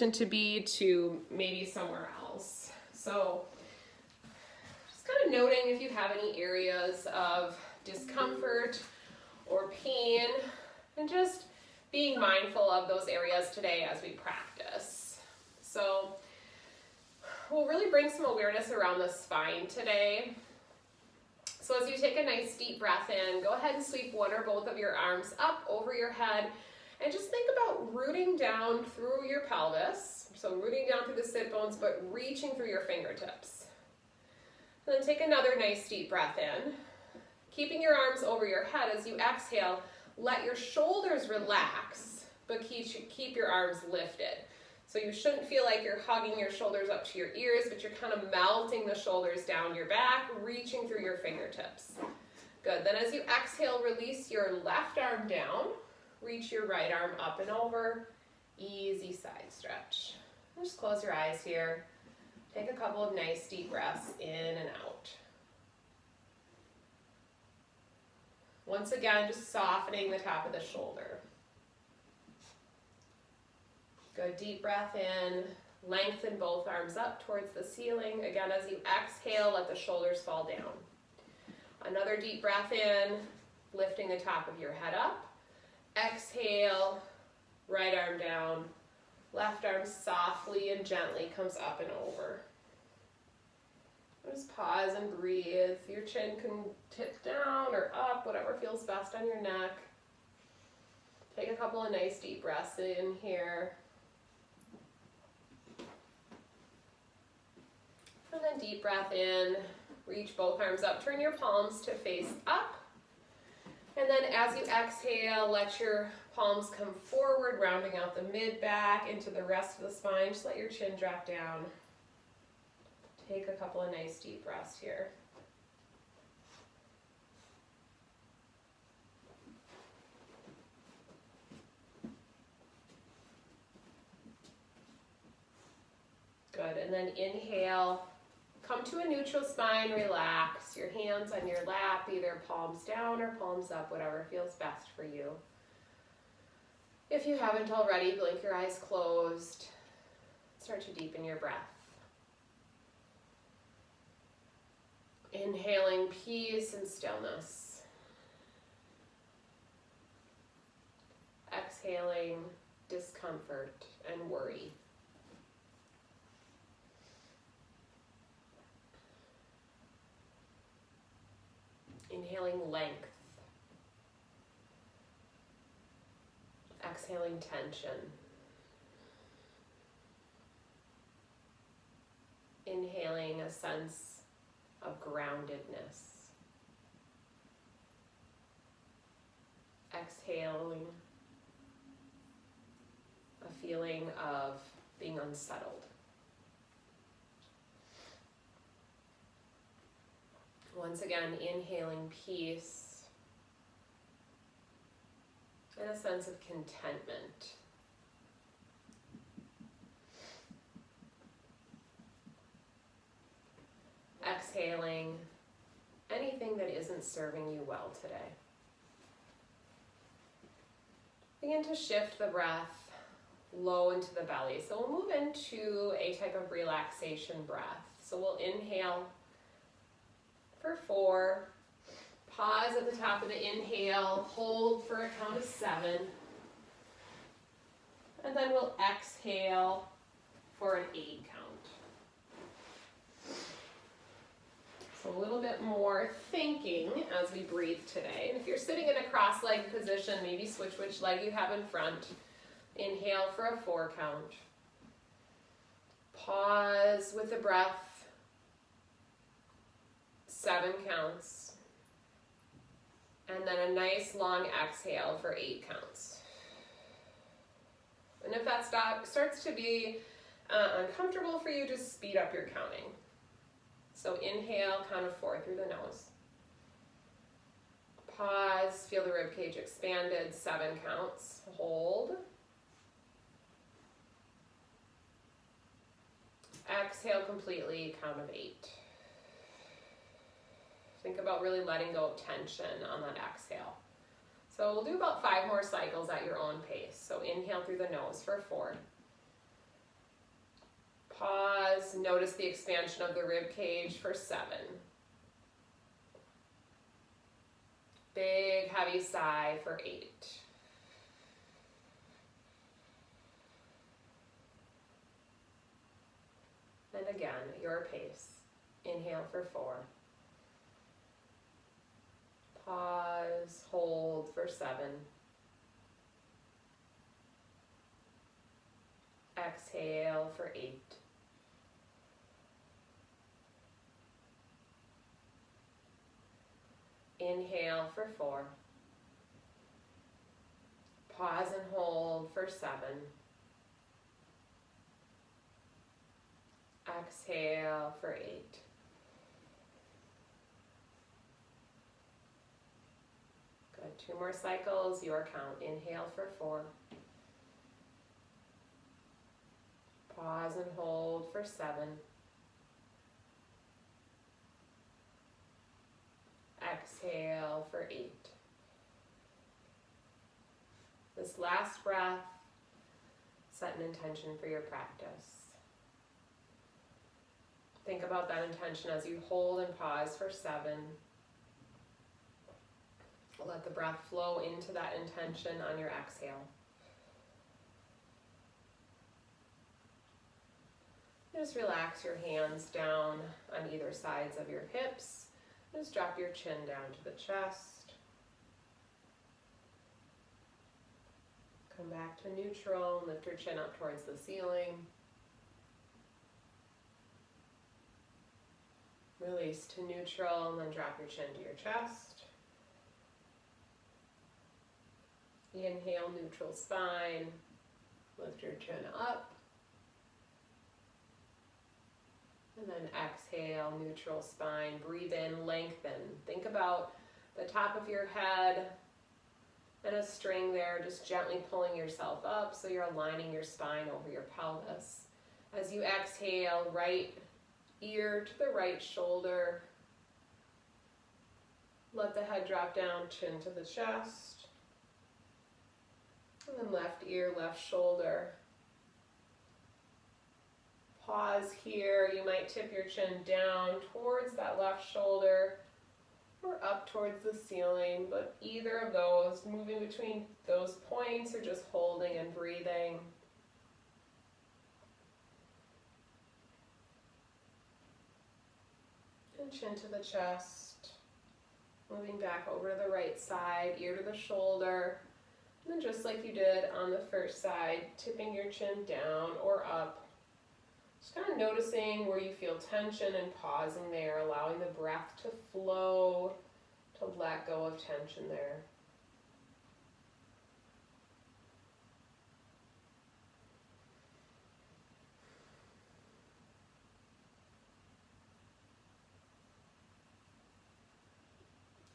to be to maybe somewhere else. So just kind of noting if you have any areas of discomfort or pain, and just being mindful of those areas today as we practice. So we'll really bring some awareness around the spine today. So as you take a nice deep breath in, go ahead and sweep one or both of your arms up over your head, and just think about rooting down through your pelvis. So rooting down through the sit bones, but reaching through your fingertips. And then take another nice deep breath in. Keeping your arms over your head as you exhale, let your shoulders relax, but keep your arms lifted. So you shouldn't feel like you're hugging your shoulders up to your ears, but you're kind of melting the shoulders down your back, reaching through your fingertips. Good. Then as you exhale, release your left arm down. Reach your right arm up and over. Easy side stretch. And just close your eyes here. Take a couple of nice deep breaths in and out. Once again, just softening the top of the shoulder. Good, deep breath in. Lengthen both arms up towards the ceiling. Again, as you exhale, let the shoulders fall down. Another deep breath in, lifting the top of your head up. Exhale, right arm down. Left arm softly and gently comes up and over. Just pause and breathe. Your chin can tip down or up, whatever feels best on your neck. Take a couple of nice deep breaths in here. And then deep breath in. Reach both arms up. Turn your palms to face up. And then as you exhale, let your palms come forward, rounding out the mid-back into the rest of the spine. Just let your chin drop down. Take a couple of nice deep breaths here. Good, and then inhale. Come to a neutral spine, relax. Your hands on your lap, either palms down or palms up, whatever feels best for you. If you haven't already, blink your eyes closed. Start to deepen your breath. Inhaling peace and stillness. Exhaling discomfort and worry. Inhaling length. Exhaling tension. Inhaling a sense of groundedness. Exhaling a feeling of being unsettled. Once again, inhaling peace and a sense of contentment. Exhaling anything that isn't serving you well today. Begin to shift the breath low into the belly. So we'll move into a type of relaxation breath. So we'll inhale for 4. Pause at the top of the inhale. Hold for a count of 7. And then we'll exhale for an 8 count. So a little bit more thinking as we breathe today. And if you're sitting in a cross-legged position, maybe switch which leg you have in front. Inhale for a 4 count. Pause with the breath. 7 counts. And then a nice long exhale for 8 counts. And if that starts to be uncomfortable for you, just speed up your counting. So inhale, count of 4 through the nose. Pause, feel the rib cage expanded, 7 counts. Hold. Exhale completely, count of 8. Think about really letting go of tension on that exhale. So we'll do about 5 more cycles at your own pace. So inhale through the nose for 4. notice the expansion of the rib cage for 7. Big, heavy sigh for 8. And again, at your pace. Inhale for 4. Pause, hold for 7. Exhale for 8. Inhale for 4. Pause and hold for 7. Exhale for 8. Good. 2 more cycles, your count. Inhale for 4. Pause and hold for 7. Exhale for 8. This last breath, set an intention for your practice. Think about that intention as you hold and pause for 7. Let the breath flow into that intention on your exhale. Just relax your hands down on either sides of your hips. Just drop your chin down to the chest. Come back to neutral, lift your chin up towards the ceiling. Release to neutral, and then drop your chin to your chest. Inhale, neutral spine. Lift your chin up. And then exhale, neutral spine. Breathe in, lengthen. Think about the top of your head and a string there, just gently pulling yourself up so you're aligning your spine over your pelvis. As you exhale, right ear to the right shoulder. Let the head drop down, chin to the chest. And then left ear, left shoulder. Pause here. You might tip your chin down towards that left shoulder or up towards the ceiling, but either of those, moving between those points or just holding and breathing. And chin to the chest. Moving back over to the right side, ear to the shoulder. And then just like you did on the first side, tipping your chin down or up. Just kind of noticing where you feel tension and pausing there, allowing the breath to flow, to let go of tension there.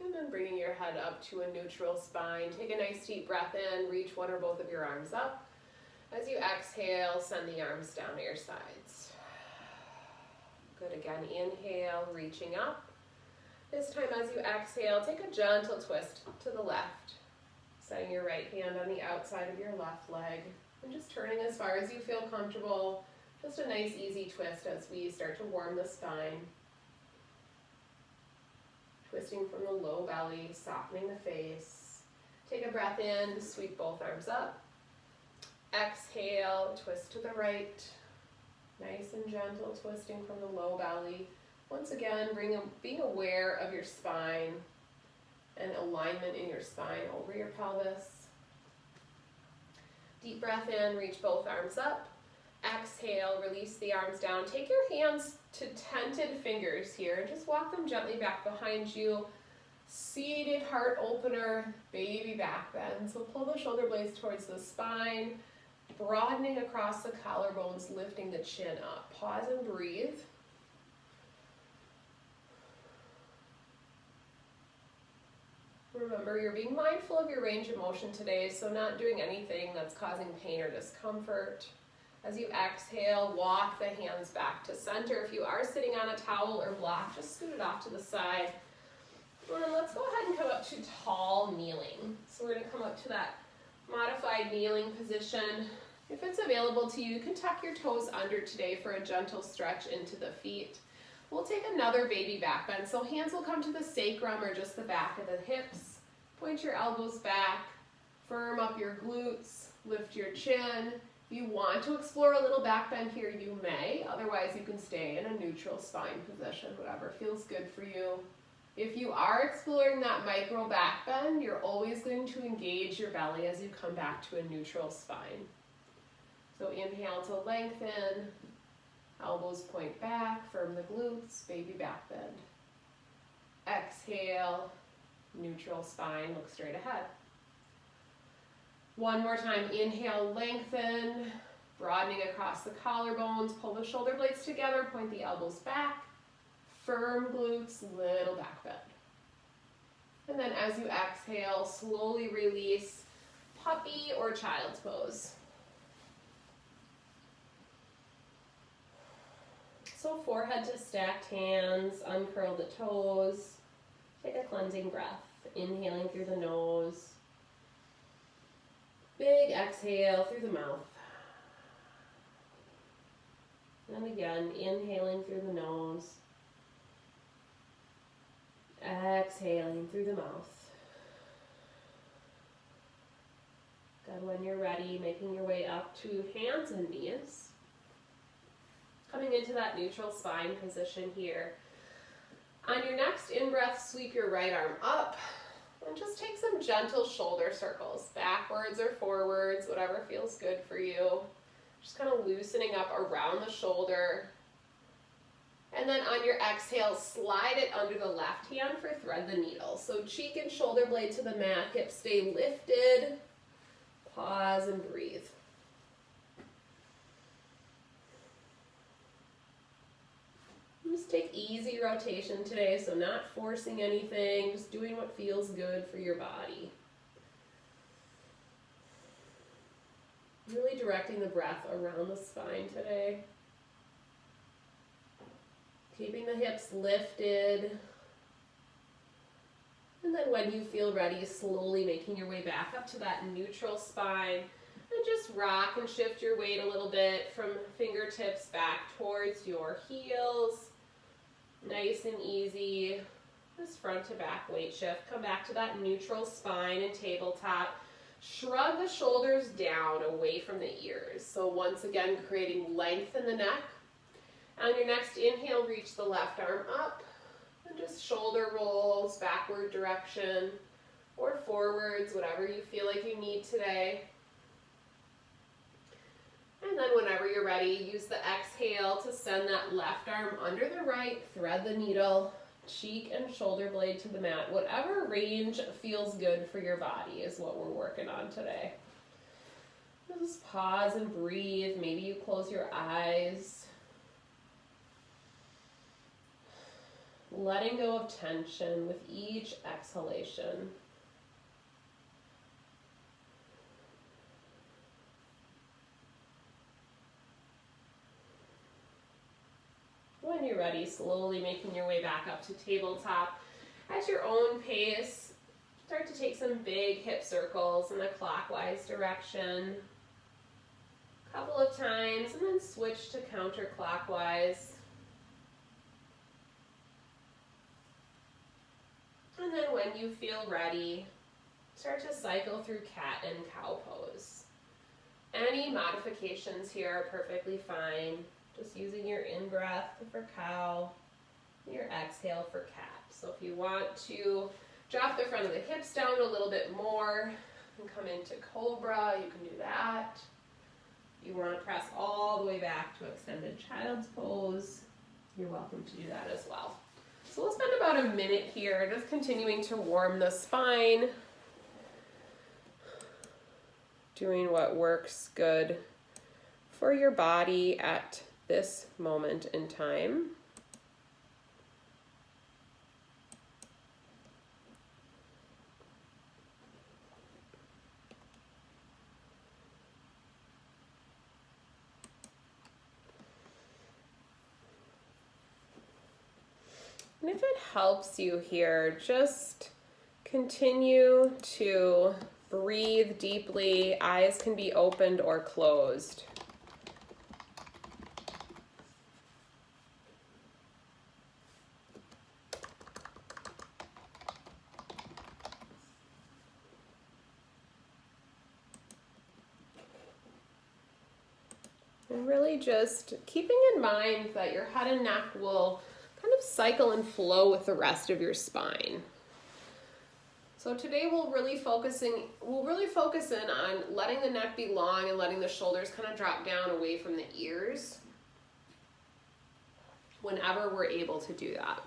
And then bringing your head up to a neutral spine. Take a nice deep breath in, reach one or both of your arms up. As you exhale, send the arms down at your sides. Good, again, inhale, reaching up. This time as you exhale, take a gentle twist to the left. Setting your right hand on the outside of your left leg. And just turning as far as you feel comfortable. Just a nice easy twist as we start to warm the spine. Twisting from the low belly, softening the face. Take a breath in, sweep both arms up. Exhale, twist to the right. Nice and gentle, twisting from the low belly. Once again, being aware of your spine and alignment in your spine over your pelvis. Deep breath in, reach both arms up. Exhale, release the arms down. Take your hands to tented fingers here and just walk them gently back behind you. Seated heart opener, baby back bend. So pull the shoulder blades towards the spine, broadening across the collarbones, lifting the chin up. Pause and breathe. Remember, you're being mindful of your range of motion today, so not doing anything that's causing pain or discomfort. As you exhale, walk the hands back to center. If you are sitting on a towel or block, just scoot it off to the side. And then let's go ahead and come up to tall kneeling. So we're going to come up to that modified kneeling position. If it's available to you, you can tuck your toes under today for a gentle stretch into the feet. We'll take another baby back bend. So hands will come to the sacrum or just the back of the hips. Point your elbows back, firm up your glutes, lift your chin. If you want to explore a little back bend here, you may. Otherwise, you can stay in a neutral spine position, whatever feels good for you. If you are exploring that micro back bend, you're always going to engage your belly as you come back to a neutral spine. So inhale to lengthen, elbows point back, firm the glutes, baby back bend. Exhale, neutral spine, look straight ahead. One more time, inhale, lengthen, broadening across the collarbones, pull the shoulder blades together, point the elbows back. Firm glutes, little back bend. And then as you exhale, slowly release puppy or child's pose. So forehead to stacked hands, uncurl the toes. Take a cleansing breath, inhaling through the nose. Big exhale through the mouth. And again, inhaling through the nose. Exhaling through the mouth. Good, when you're ready, making your way up to hands and knees. Coming into that neutral spine position here. On your next in-breath, sweep your right arm up and just take some gentle shoulder circles, backwards or forwards, whatever feels good for you. Just kind of loosening up around the shoulder. And then on your exhale, slide it under the left hand for thread the needle. So cheek and shoulder blade to the mat, hips stay lifted. Pause and breathe. Just take easy rotation today, so not forcing anything, just doing what feels good for your body. Really directing the breath around the spine today. Keeping the hips lifted. And then when you feel ready, slowly making your way back up to that neutral spine. And just rock and shift your weight a little bit from fingertips back towards your heels. Nice and easy. This front to back weight shift. Come back to that neutral spine and tabletop. Shrug the shoulders down away from the ears. So once again, creating length in the neck. On your next inhale, reach the left arm up. And just shoulder rolls, backward direction, or forwards, whatever you feel like you need today. And then whenever you're ready, use the exhale to send that left arm under the right, thread the needle, cheek and shoulder blade to the mat. Whatever range feels good for your body is what we're working on today. Just pause and breathe. Maybe you close your eyes. Letting go of tension with each exhalation. When you're ready, slowly making your way back up to tabletop. At your own pace, start to take some big hip circles in a clockwise direction. A couple of times, and then switch to counterclockwise. And then when you feel ready, start to cycle through cat and cow pose. Any modifications here are perfectly fine. Just using your in-breath for cow, your exhale for cat. So if you want to drop the front of the hips down a little bit more and come into cobra, you can do that. If you want to press all the way back to extended child's pose, you're welcome to do that as well. So we'll spend about a minute here just continuing to warm the spine, doing what works good for your body at this moment in time. And if it helps you here, just continue to breathe deeply. Eyes can be opened or closed. And really just keeping in mind that your head and neck will kind of cycle and flow with the rest of your spine. So today we'll really focus in on letting the neck be long and letting the shoulders kind of drop down away from the ears whenever we're able to do that.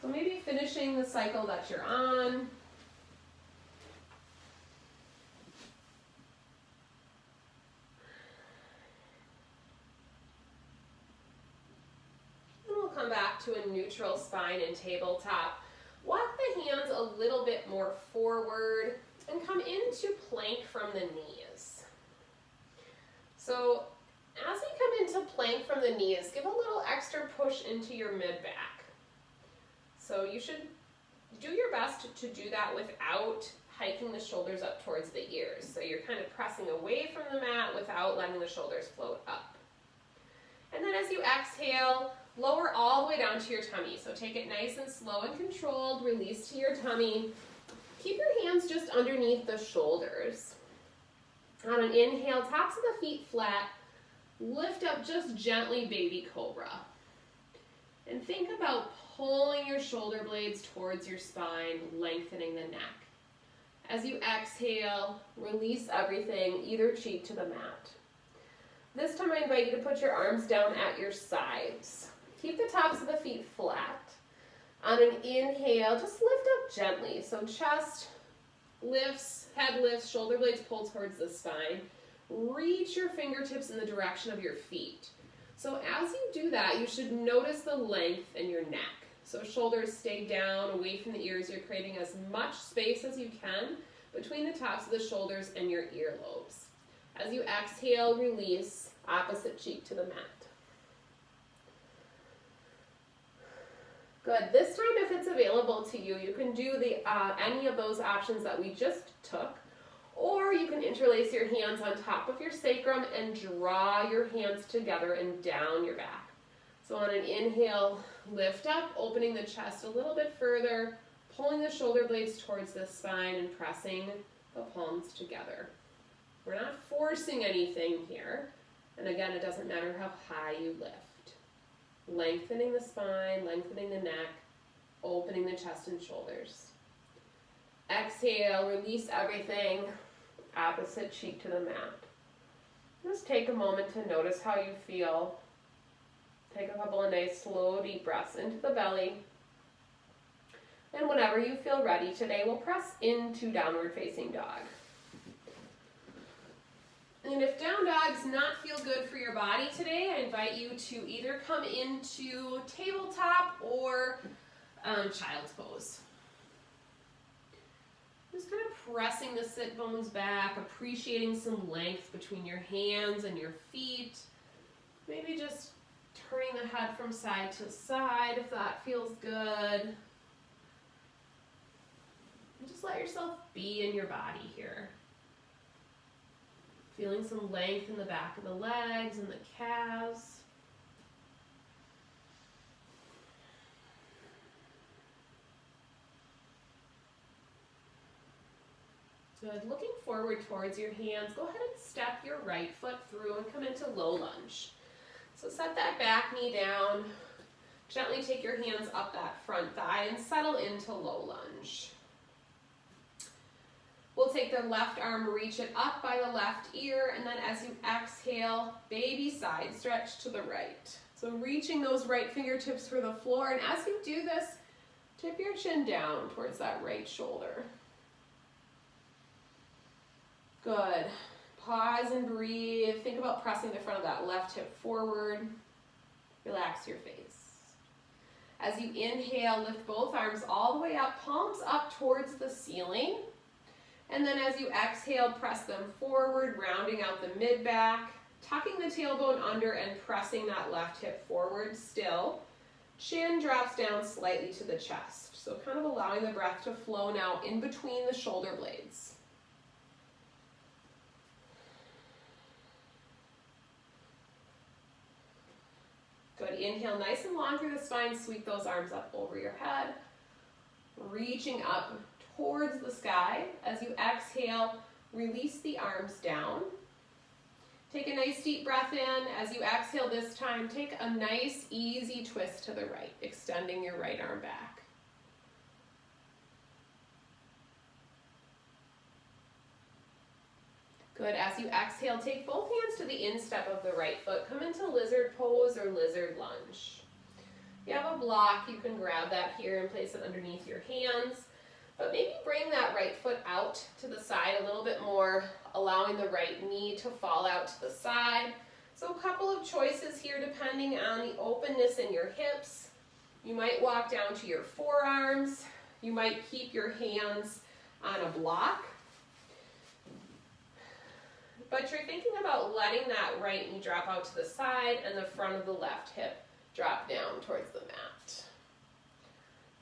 So maybe finishing the cycle that you're on. Come back to a neutral spine and tabletop. Walk the hands a little bit more forward and come into plank from the knees. So as we come into plank from the knees, give a little extra push into your mid-back. So you should do your best to do that without hiking the shoulders up towards the ears. So you're kind of pressing away from the mat without letting the shoulders float up. And then as you exhale, lower all the way down to your tummy. So take it nice and slow and controlled, release to your tummy. Keep your hands just underneath the shoulders. On an inhale, tops of the feet flat, lift up just gently, baby cobra. And think about pulling your shoulder blades towards your spine, lengthening the neck. As you exhale, release everything, either cheek to the mat. This time I invite you to put your arms down at your sides. Keep the tops of the feet flat. On an inhale, just lift up gently. So chest lifts, head lifts, shoulder blades pull towards the spine. Reach your fingertips in the direction of your feet. So as you do that, you should notice the length in your neck. So shoulders stay down, away from the ears. You're creating as much space as you can between the tops of the shoulders and your earlobes. As you exhale, release, opposite cheek to the mat. Good. This time, if it's available to you, you can do any of those options that we just took, or you can interlace your hands on top of your sacrum and draw your hands together and down your back. So on an inhale, lift up, opening the chest a little bit further, pulling the shoulder blades towards the spine and pressing the palms together. We're not forcing anything here. And again, it doesn't matter how high you lift. Lengthening the spine, lengthening the neck, opening the chest and shoulders. Exhale, release everything, opposite cheek to the mat. Just take a moment to notice how you feel. Take a couple of nice, slow, deep breaths into the belly. And whenever you feel ready today, we'll press into downward facing dog. And if down dog does not feel good for your body today, I invite you to either come into tabletop or child's pose. Just kind of pressing the sit bones back, appreciating some length between your hands and your feet. Maybe just turning the head from side to side if that feels good. And just let yourself be in your body here. Feeling some length in the back of the legs and the calves. Good. Looking forward towards your hands, go ahead and step your right foot through and come into low lunge. So set that back knee down. Gently take your hands up that front thigh and settle into low lunge. We'll take the left arm, reach it up by the left ear, and then as you exhale, baby side stretch to the right. So reaching those right fingertips for the floor, and as you do this, tip your chin down towards that right shoulder. Good. Pause and breathe. Think about pressing the front of that left hip forward. Relax your face. As you inhale, lift both arms all the way up, palms up towards the ceiling. And then as you exhale, press them forward, rounding out the mid-back, tucking the tailbone under and pressing that left hip forward still. Chin drops down slightly to the chest. So kind of allowing the breath to flow now in between the shoulder blades. Inhale nice and long through the spine. Sweep those arms up over your head. Reaching up towards the sky. As you exhale, release the arms down. Take a nice deep breath in. As you exhale this time, take a nice easy twist to the right, extending your right arm back. Good. As you exhale, take both hands to the instep of the right foot. Come into lizard pose or lizard lunge. If you have a block, you can grab that here and place it underneath your hands. But maybe bring that right foot out to the side a little bit more, allowing the right knee to fall out to the side. So a couple of choices here depending on the openness in your hips. You might walk down to your forearms. You might keep your hands on a block. But you're thinking about letting that right knee drop out to the side and the front of the left hip drop down towards the mat.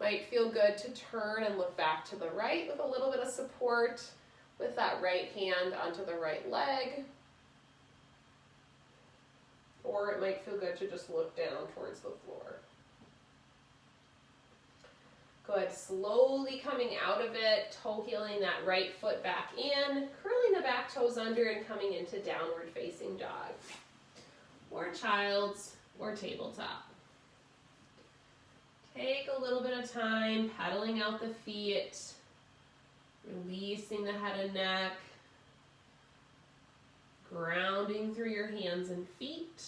Might feel good to turn and look back to the right with a little bit of support with that right hand onto the right leg. Or it might feel good to just look down towards the floor. Good, slowly coming out of it, toe heeling that right foot back in, curling the back toes under and coming into downward facing dog. Or child's or tabletop. Take a little bit of time, pedaling out the feet, releasing the head and neck, grounding through your hands and feet,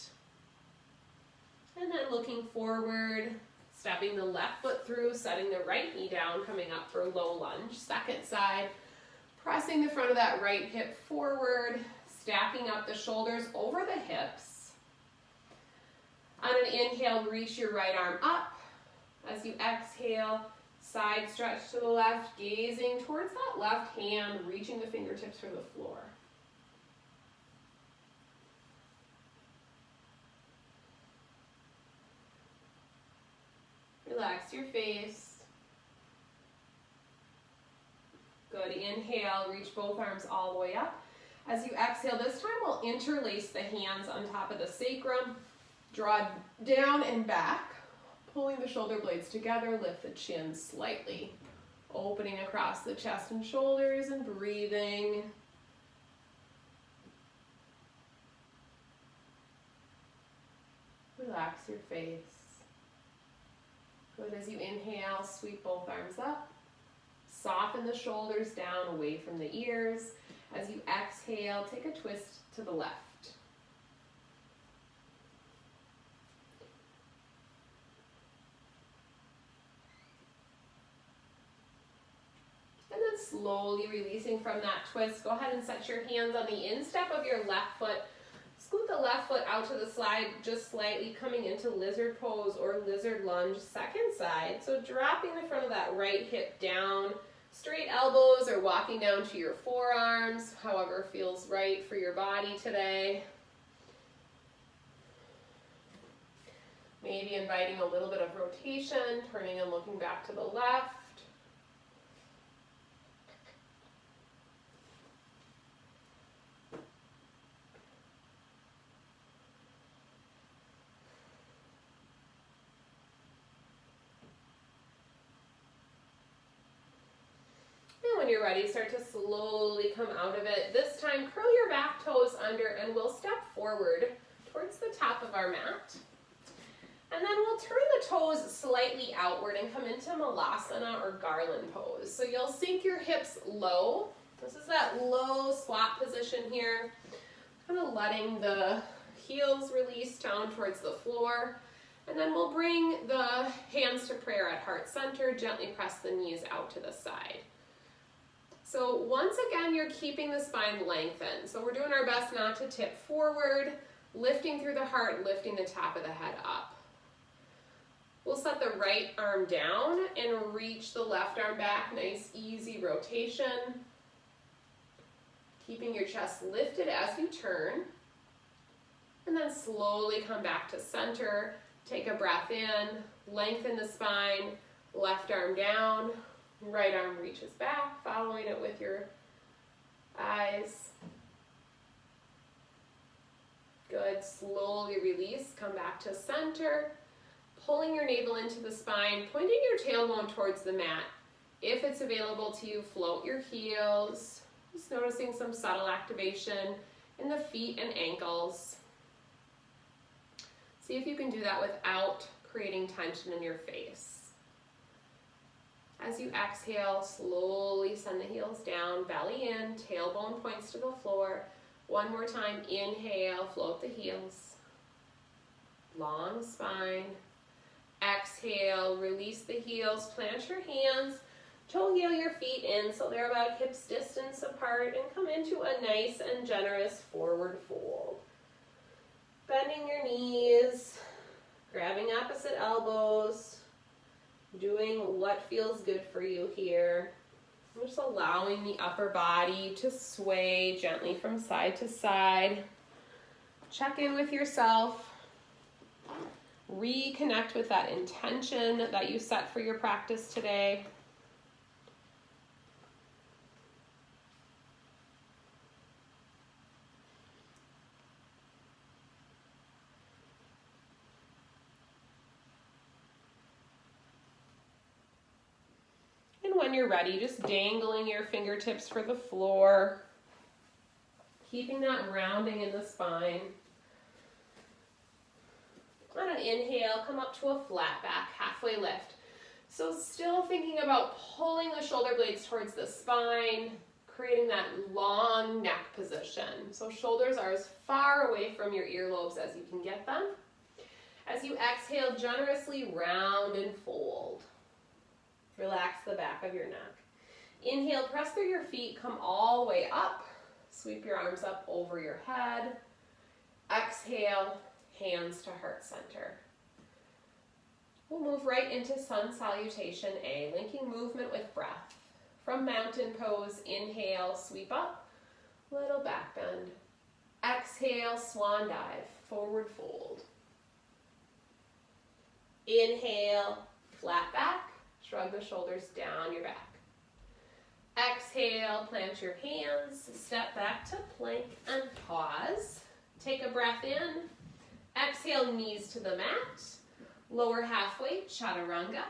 and then looking forward, stepping the left foot through, setting the right knee down, coming up for a low lunge. Second side, pressing the front of that right hip forward, stacking up the shoulders over the hips. On an inhale, reach your right arm up. As you exhale, side stretch to the left, gazing towards that left hand, reaching the fingertips for the floor. Relax your face. Good, inhale, reach both arms all the way up. As you exhale, this time we'll interlace the hands on top of the sacrum, draw down and back. Pulling the shoulder blades together, lift the chin slightly. Opening across the chest and shoulders and breathing. Relax your face. Good, as you inhale, sweep both arms up. Soften the shoulders down away from the ears. As you exhale, take a twist to the left. Slowly releasing from that twist, go ahead and set your hands on the instep of your left foot. Scoot the left foot out to the side just slightly, coming into lizard pose or lizard lunge, second side. So dropping the front of that right hip down, straight elbows or walking down to your forearms, however feels right for your body today. Maybe inviting a little bit of rotation, turning and looking back to the left. When you're ready, start to slowly come out of it. This time, curl your back toes under and we'll step forward towards the top of our mat. And then we'll turn the toes slightly outward and come into Malasana or garland pose. So you'll sink your hips low. This is that low squat position here. Kind of letting the heels release down towards the floor. And then we'll bring the hands to prayer at heart center. Gently press the knees out to the side. So once again, you're keeping the spine lengthened. So we're doing our best not to tip forward, lifting through the heart, lifting the top of the head up. We'll set the right arm down and reach the left arm back. Nice, easy rotation. Keeping your chest lifted as you turn. And then slowly come back to center. Take a breath in, lengthen the spine, left arm down. Right arm reaches back, following it with your eyes. Good, slowly release, come back to center, pulling your navel into the spine, pointing your tailbone towards the mat. If it's available to you, float your heels, just noticing some subtle activation in the feet and ankles. See if you can do that without creating tension in your face. As you exhale, slowly send the heels down, belly in, tailbone points to the floor. One more time, inhale, float the heels. Long spine. Exhale, release the heels, plant your hands, toe heel your feet in so they're about hips distance apart, and come into a nice and generous forward fold. Bending your knees, grabbing opposite elbows, doing what feels good for you here. Just allowing the upper body to sway gently from side to side. Check in with yourself. Reconnect with that intention that you set for your practice today. When you're ready, just dangling your fingertips for the floor, keeping that rounding in the spine. On an inhale, come up to a flat back, halfway lift. So still thinking about pulling the shoulder blades towards the spine, creating that long neck position. So shoulders are as far away from your earlobes as you can get them. As you exhale, generously round and fold. Relax the back of your neck. Inhale, press through your feet, come all the way up. Sweep your arms up over your head. Exhale, hands to heart center. We'll move right into Sun Salutation A, linking movement with breath. From mountain pose, inhale, sweep up, little back bend. Exhale, swan dive, forward fold. Inhale, flat back. Shrug the shoulders down your back. Exhale, plant your hands, step back to plank and pause. Take a breath in. Exhale, knees to the mat. Lower half weight, chaturanga.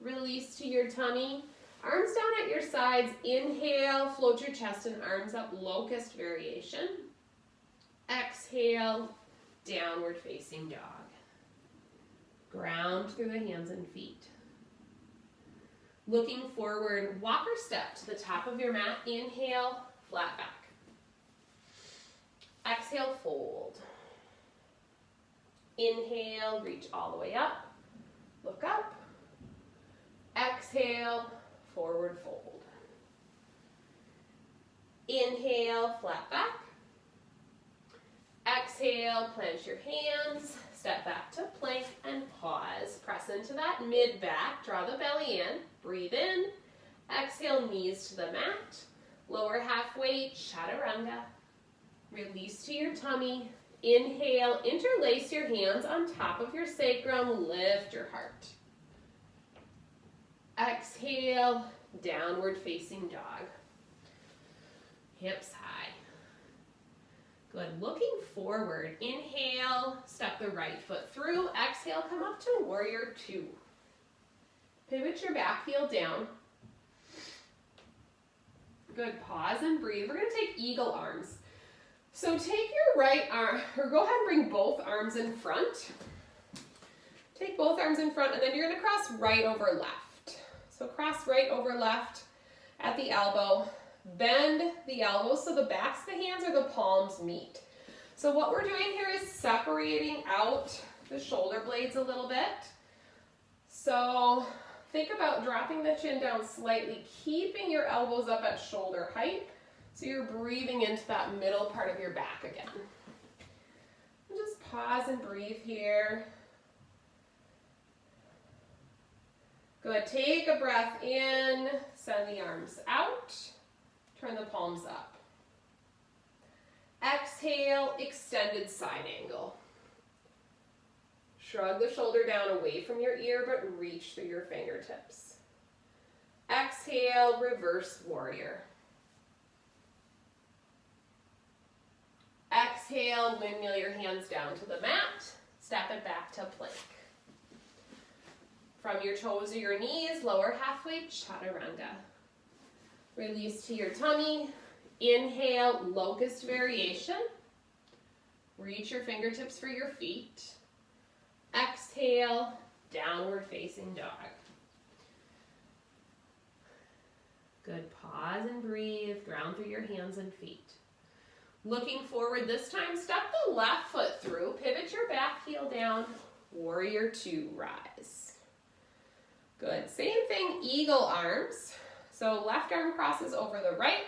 Release to your tummy. Arms down at your sides. Inhale, float your chest and arms up, locust variation. Exhale, downward facing dog. Ground through the hands and feet. Looking forward, walker step to the top of your mat. Inhale, flat back. Exhale, fold. Inhale, reach all the way up. Look up. Exhale, forward fold. Inhale, flat back. Exhale, plant your hands. Step back to plank and pause. Press into that mid back. Draw the belly in. Breathe in. Exhale, knees to the mat. Lower half weight, chaturanga. Release to your tummy. Inhale, interlace your hands on top of your sacrum. Lift your heart. Exhale, downward facing dog. Hips high. Good. Looking forward. Inhale, step the right foot through. Exhale, come up to warrior two. Pivot your back heel down. Good. Pause and breathe. We're going to take eagle arms. So take your right arm, or go ahead and bring both arms in front. Take both arms in front, and then you're going to cross right over left. So cross right over left at the elbow. Bend the elbows so the backs of the hands or the palms meet. So what we're doing here is separating out the shoulder blades a little bit. So think about dropping the chin down slightly, keeping your elbows up at shoulder height. So you're breathing into that middle part of your back again. And just pause and breathe here. Good. Take a breath in, send the arms out. Turn the palms up. Exhale, extended side angle. Shrug the shoulder down away from your ear, but reach through your fingertips. Exhale, reverse warrior. Exhale. exhale, windmill your hands down to the mat. Step it back to plank. From your toes or your knees, lower halfway, chaturanga. Release to your tummy. Inhale, locust variation. Reach your fingertips for your feet. Exhale, downward facing dog. Good, pause and breathe, ground through your hands and feet. Looking forward this time, step the left foot through, pivot your back heel down, warrior two, rise. Good, same thing, eagle arms. So left arm crosses over the right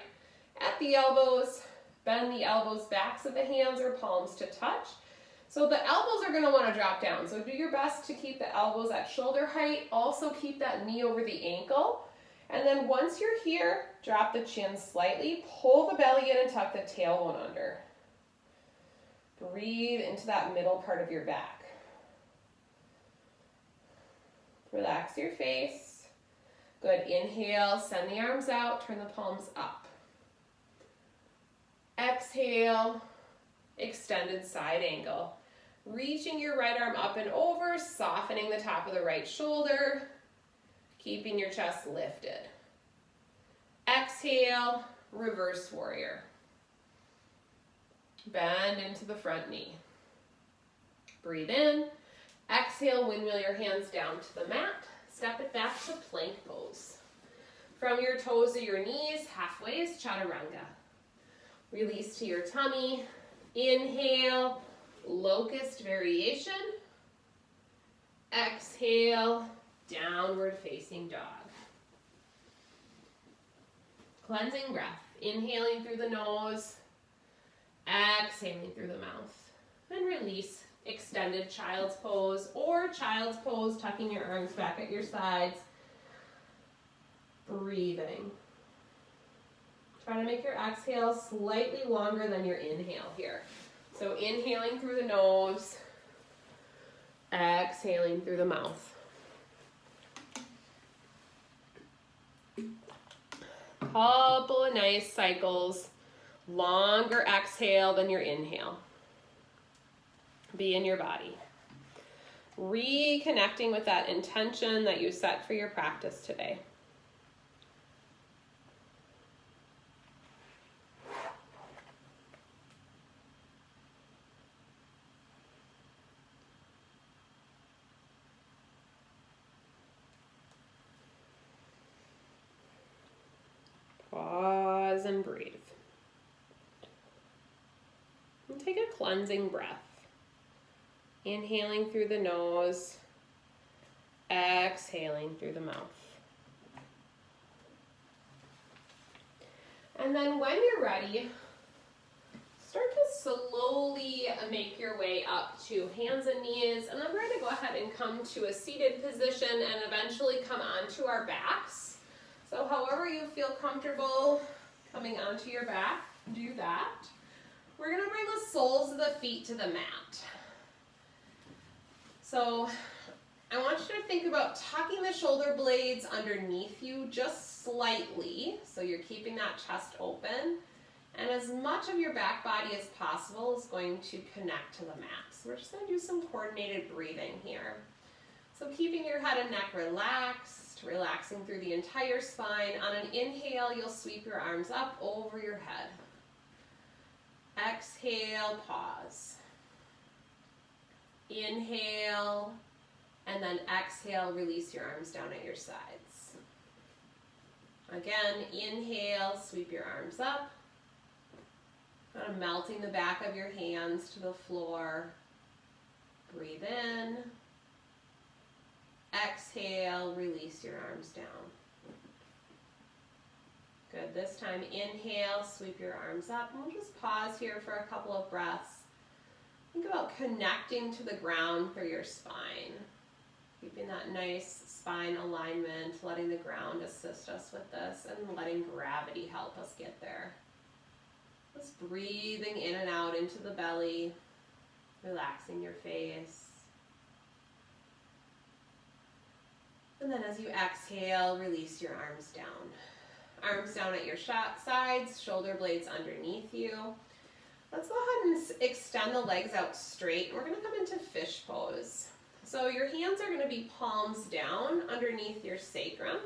at the elbows, bend the elbows, backs of the hands or palms to touch. So the elbows are gonna wanna drop down. So do your best to keep the elbows at shoulder height. Also keep that knee over the ankle. And then once you're here, drop the chin slightly, pull the belly in and tuck the tailbone under. Breathe into that middle part of your back. Relax your face. Good, inhale, send the arms out, turn the palms up. Exhale, extended side angle. Reaching your right arm up and over, softening the top of the right shoulder, keeping your chest lifted. Exhale, reverse warrior. Bend into the front knee. Breathe in. Exhale, windmill your hands down to the mat. Step it back to plank pose. From your toes to your knees, halfway is chaturanga. Release to your tummy. Inhale, locust variation. Exhale, downward facing dog. Cleansing breath. Inhaling through the nose, exhaling through the mouth. Then release, extended child's pose or child's pose, tucking your arms back at your sides. Breathing. Try to make your exhale slightly longer than your inhale here. So inhaling through the nose, exhaling through the mouth. Couple of nice cycles, longer exhale than your inhale. Be in your body. Reconnecting with that intention that you set for your practice today. Pause and breathe. And take a cleansing breath. Inhaling through the nose, exhaling through the mouth. And then when you're ready, start to slowly make your way up to hands and knees. And then we're going to go ahead and come to a seated position and eventually come onto our backs. So however you feel comfortable coming onto your back, do that. We're going to bring the soles of the feet to the mat. So I want you to think about tucking the shoulder blades underneath you just slightly, so you're keeping that chest open. And as much of your back body as possible is going to connect to the mat. So we're just going to do some coordinated breathing here. So keeping your head and neck relaxed, relaxing through the entire spine. On an inhale, you'll sweep your arms up over your head. Exhale, pause. Inhale, and then exhale, release your arms down at your sides. Again, inhale, sweep your arms up. Kind of melting the back of your hands to the floor. Breathe in. Exhale, release your arms down. Good, this time inhale, sweep your arms up, and we'll just pause here for a couple of breaths. Think about connecting to the ground for your spine. Keeping that nice spine alignment, letting the ground assist us with this, and letting gravity help us get there. Just breathing in and out into the belly, relaxing your face. And then as you exhale, release your arms down. Arms down at your sides, shoulder blades underneath you. Let's go ahead and extend the legs out straight. We're going to come into fish pose. So your hands are going to be palms down underneath your sacrum.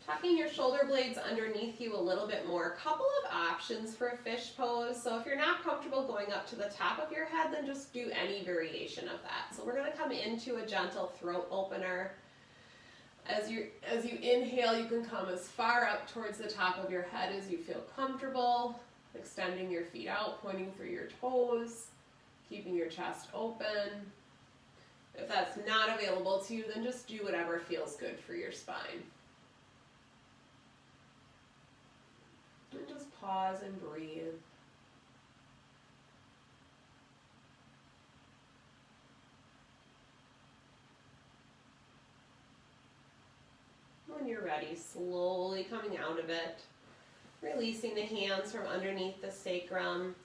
Tucking your shoulder blades underneath you a little bit more. A couple of options for a fish pose. So if you're not comfortable going up to the top of your head, then just do any variation of that. So we're going to come into a gentle throat opener. As you inhale, you can come as far up towards the top of your head as you feel comfortable, extending your feet out, pointing through your toes, keeping your chest open. If that's not available to you, then just do whatever feels good for your spine. And just pause and breathe. When you're ready, slowly coming out of it, releasing the hands from underneath the sacrum,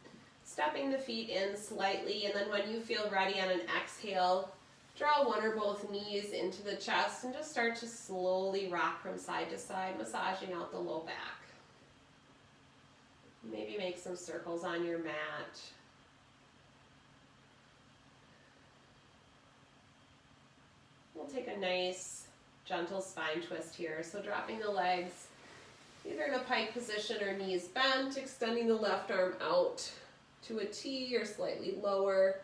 stepping the feet in slightly, and then when you feel ready on an exhale, draw one or both knees into the chest and just start to slowly rock from side to side, massaging out the low back. Maybe make some circles on your mat. We'll take a nice gentle spine twist here. So dropping the legs either in a pike position or knees bent, extending the left arm out to a T or slightly lower.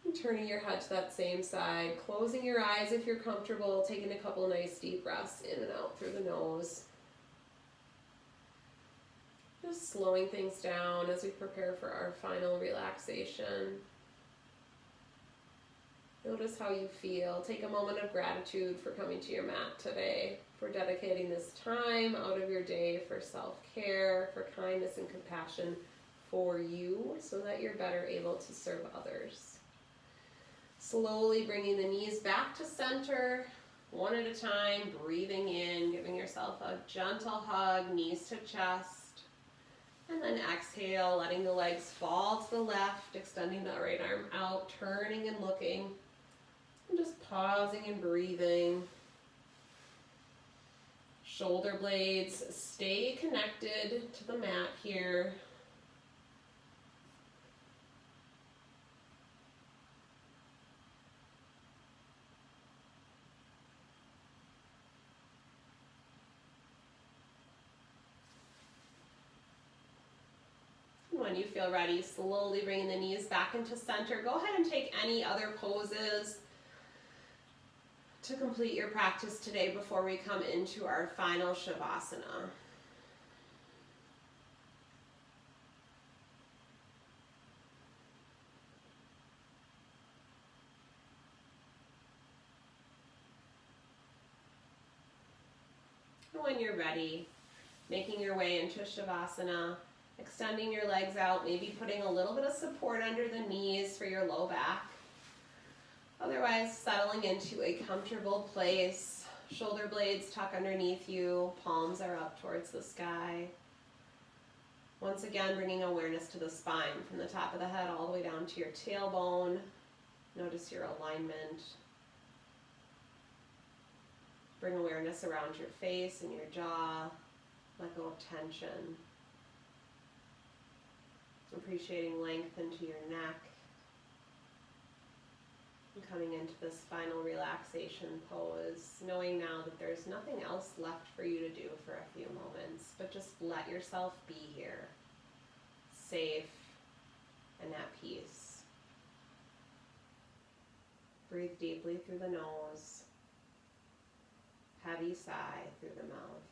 And turning your head to that same side, closing your eyes if you're comfortable, taking a couple nice deep breaths in and out through the nose. Just slowing things down as we prepare for our final relaxation. Notice how you feel. Take a moment of gratitude for coming to your mat today, for dedicating this time out of your day for self-care, for kindness and compassion for you so that you're better able to serve others. Slowly bringing the knees back to center, one at a time, breathing in, giving yourself a gentle hug, knees to chest. And then exhale, letting the legs fall to the left, extending the right arm out, turning and looking, and just pausing and breathing. Shoulder blades stay connected to the mat here. When you feel ready, slowly bringing the knees back into center. Go ahead and take any other poses to complete your practice today before we come into our final Shavasana. When you're ready, making your way into Shavasana, extending your legs out, maybe putting a little bit of support under the knees for your low back. Otherwise, settling into a comfortable place. Shoulder blades tuck underneath you, palms are up towards the sky. Once again, bringing awareness to the spine, from the top of the head all the way down to your tailbone. Notice your alignment. Bring awareness around your face and your jaw. Let go of tension. Appreciating length into your neck. And coming into this final relaxation pose, knowing now that there's nothing else left for you to do for a few moments, but just let yourself be here, safe and at peace. Breathe deeply through the nose, heavy sigh through the mouth.